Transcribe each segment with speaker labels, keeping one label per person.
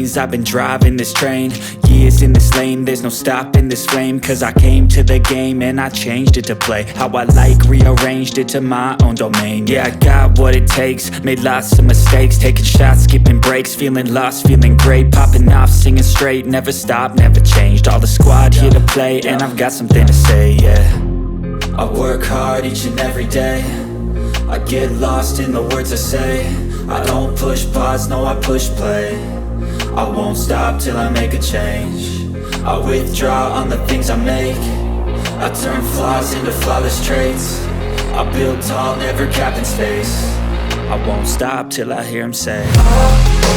Speaker 1: lanes, I've been driving this train. Years in this lane, there's no stopping this flame. Cause I came to the game and I changed it to play how I like, rearranged it to my own domain. Yeah, I got what it takes, made lots of mistakes, taking shots, skipping breaks, feeling lost, feeling great, popping off, singing straight, never stopped, never changed. All the squad here to play, and I've got something to say, yeah. I work hard each and every day, I get lost in the words I say. I don't push pause, no I push play. I won't stop till I make a change. I withdraw on the things I make. I turn flaws into flawless traits. I build tall, never capped in space. I won't stop till I hear him say, oh,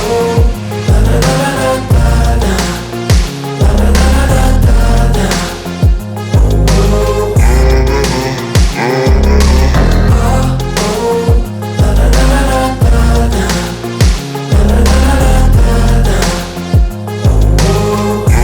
Speaker 1: oh, la la la la la la, la la la la la la, oh, oh, oh, la la la la la la, la la la la la la, oh, oh.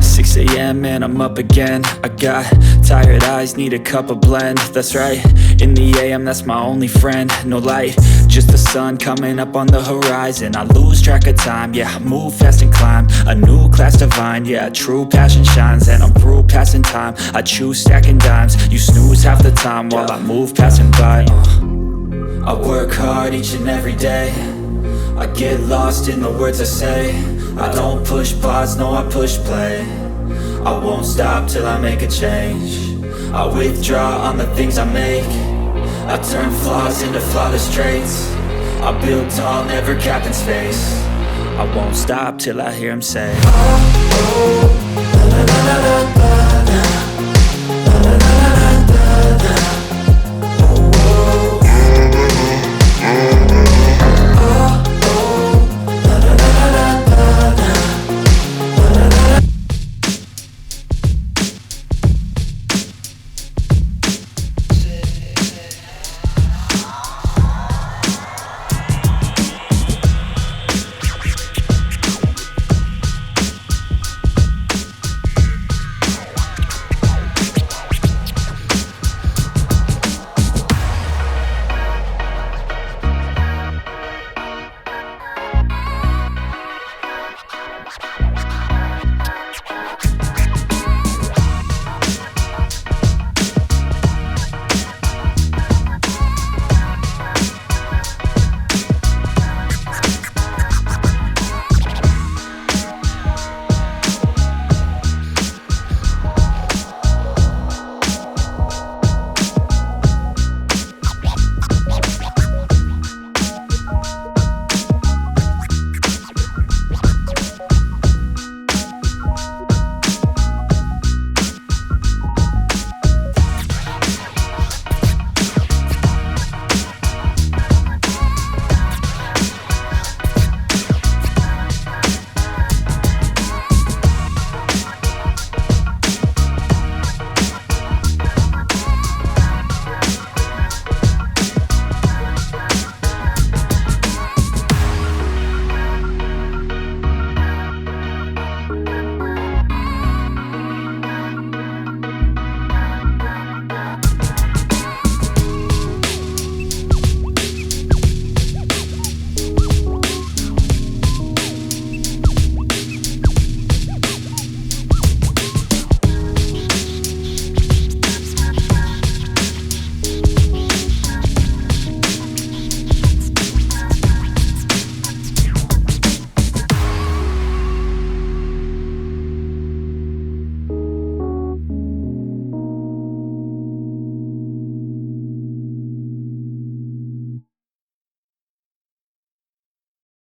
Speaker 1: 6 a.m. and I'm up again. I got tired eyes, need a cup of blend. That's right, in the AM, that's my only friend. No light, just the sun coming up on the horizon. I lose track of time, yeah, I move fast and climb a new class divine, yeah, true passion shines. And I'm through passing time, I choose stacking dimes. You snooze half the time while I move passing by. I work hard each and every day, I get lost in the words I say. I don't push pause, no I push play. I won't stop till I make a change. I withdraw on the things I make. I turn flaws into flawless traits. I build tall, never capped in space. I won't stop till I hear him say, oh, oh, la la la la la.